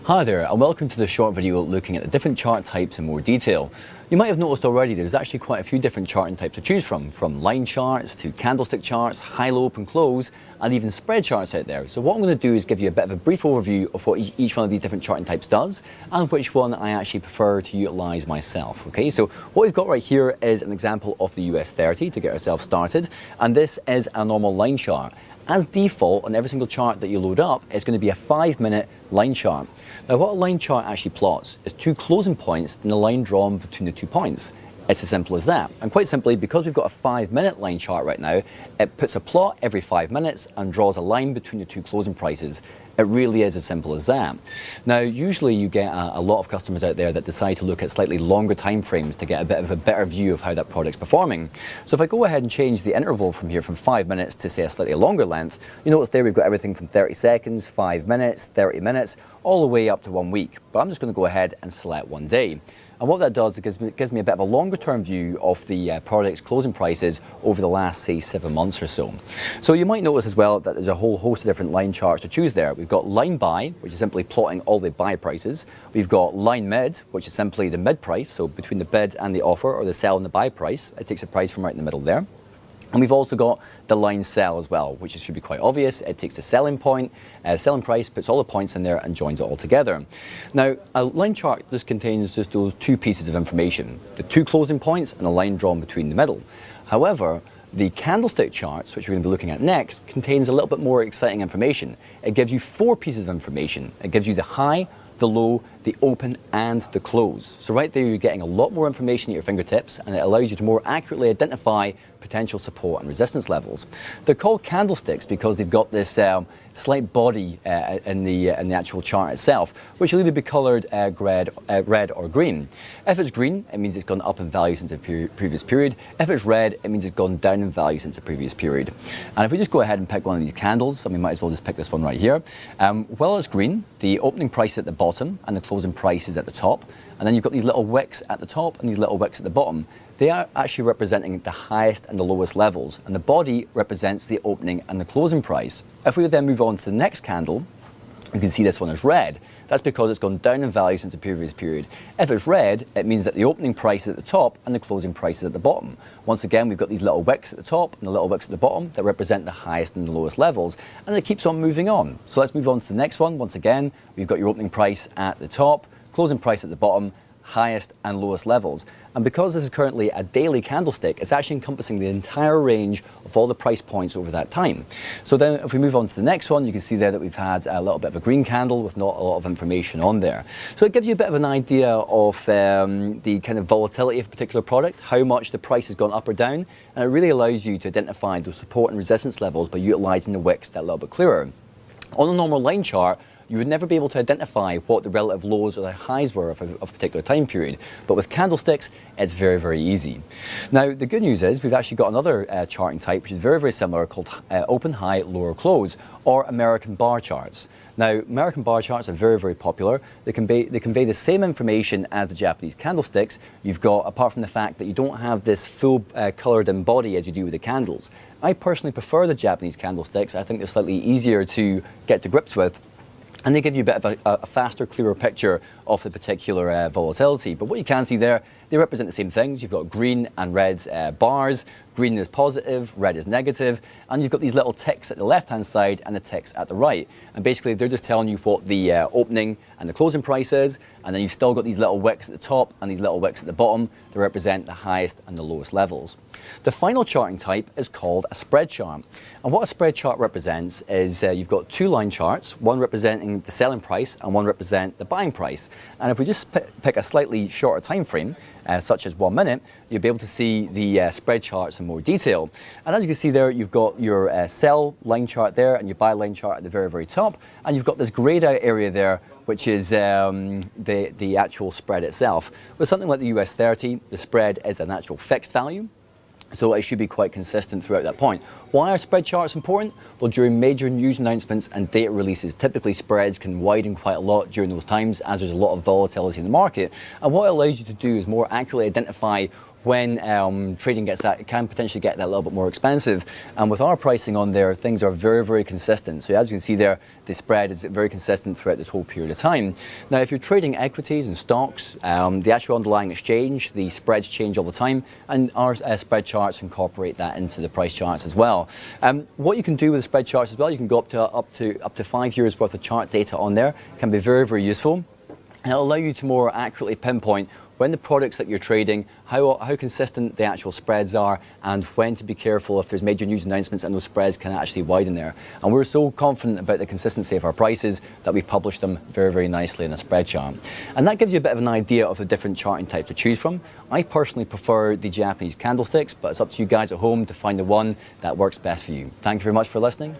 Hi there, and welcome to this short video looking at the different chart types in more detail. You might have noticed already there's actually quite a few different charting types to choose from line charts to candlestick charts, high-low open close, and even spread charts out there. So what I'm going to do is give you a bit of a brief overview of what each one of these different charting types does and which one I actually prefer to utilize myself. Okay, so what we've got right here is an example of the US 30 to get ourselves started, and this is a normal line chart. As default, on every single chart that you load up, it's going to be a 5-minute line chart. Now, what a line chart actually plots is two closing points and a line drawn between the 2 points. It's as simple as that. And quite simply, because we've got a 5-minute line chart right now, it puts a plot every 5 minutes and draws a line between the two closing prices. It really is as simple as that. Now, usually you get a lot of customers out there that decide to look at slightly longer time frames to get a bit of a better view of how that product's performing. So if I go ahead and change the interval from here from 5 minutes to, say, a slightly longer length, you notice there we've got everything from 30 seconds, 5 minutes, 30 minutes, all the way up to 1 week. But I'm just going to go ahead and select 1 day. And what that does, it gives me a bit of a longer term view of the product's closing prices over the last, say, 7 months or so. So you might notice as well that there's a whole host of different line charts to choose there. We've got line buy, which is simply plotting all the buy prices. We've got line mid, which is simply the mid price, so between the bid and the offer, or the sell and the buy price. It takes a price from right in the middle there. And we've also got the line sell as well, which should be quite obvious. It takes the selling point, selling price, puts all the points in there and joins it all together. Now, a line chart just contains just those two pieces of information, the two closing points and a line drawn between the middle. However, the candlestick charts, which we're going to be looking at next, contains a little bit more exciting information. It gives you 4 pieces of information. It gives you the high, the low, the open, and the close. So right there, you're getting a lot more information at your fingertips, and it allows you to more accurately identify potential support and resistance levels. They're called candlesticks because they've got this slight body in the actual chart itself, which will either be coloured red or green. If it's green, it means it's gone up in value since the previous period. If it's red, it means it's gone down in value since the previous period. And if we just go ahead and pick one of these candles, and we might as well just pick this one right here. Well, it's green. The opening price is at the bottom and the closing price is at the top. And then you've got these little wicks at the top and these little wicks at the bottom. They are actually representing the highest and the lowest levels, and the body represents the opening and the closing price. If we then move on to the next candle, you can see this one is red. That's because it's gone down in value since the previous period. If it's red, it means that the opening price is at the top and the closing price is at the bottom. Once again, we've got these little wicks at the top and the little wicks at the bottom that represent the highest and the lowest levels, and it keeps on moving on. So let's move on to the next one. Once again, we've got your opening price at the top, closing price at the bottom, highest and lowest levels. And because this is currently a daily candlestick, it's actually encompassing the entire range of all the price points over that time. So then if we move on to the next one, you can see there that we've had a little bit of a green candle with not a lot of information on there. So it gives you a bit of an idea of the kind of volatility of a particular product, how much the price has gone up or down, and it really allows you to identify those support and resistance levels by utilizing the wicks that little bit clearer. On a normal line chart, you would never be able to identify what the relative lows or the highs were of a particular time period. But with candlesticks, it's very, very easy. Now, the good news is we've actually got another charting type, which is very, very similar, called open, high, lower, close, or American bar charts. Now, American bar charts are very, very popular. They convey the same information as the Japanese candlesticks. You've got, apart from the fact that you don't have this full coloured in body as you do with the candles. I personally prefer the Japanese candlesticks. I think they're slightly easier to get to grips with, and they give you a bit of a faster, clearer picture of the particular volatility. But what you can see there, they represent the same things. You've got green and red bars. Green is positive, red is negative, and you've got these little ticks at the left-hand side and the ticks at the right. And basically, they're just telling you what the opening and the closing price is, and then you've still got these little wicks at the top and these little wicks at the bottom that represent the highest and the lowest levels. The final charting type is called a spread chart. And what a spread chart represents is you've got 2 line charts, one representing the selling price and one represent the buying price. And if we just pick a slightly shorter time frame, such as 1 minute, you'll be able to see the spread charts in more detail. And as you can see there, you've got your sell line chart there and your buy line chart at the very, very top. And you've got this grayed out area there, which is the actual spread itself. With something like the US 30, the spread is an actual fixed value. So it should be quite consistent throughout that point. Why are spread charts important? Well, during major news announcements and data releases, typically spreads can widen quite a lot during those times as there's a lot of volatility in the market. And what it allows you to do is more accurately identify when trading gets that, it can potentially get that a little bit more expensive. And with our pricing on there, things are very, very consistent. So as you can see there, the spread is very consistent throughout this whole period of time. Now, if you're trading equities and stocks, the actual underlying exchange, the spreads change all the time, and our spread charts incorporate that into the price charts as well. What you can do with the spread charts as well, you can go up to 5 years worth of chart data on there. It can be very, very useful. And it'll allow you to more accurately pinpoint when the products that you're trading, how consistent the actual spreads are, and when to be careful if there's major news announcements and those spreads can actually widen there. And we're so confident about the consistency of our prices that we publish them very, very nicely in a spread chart. And that gives you a bit of an idea of the different charting types to choose from. I personally prefer the Japanese candlesticks, but it's up to you guys at home to find the one that works best for you. Thank you very much for listening.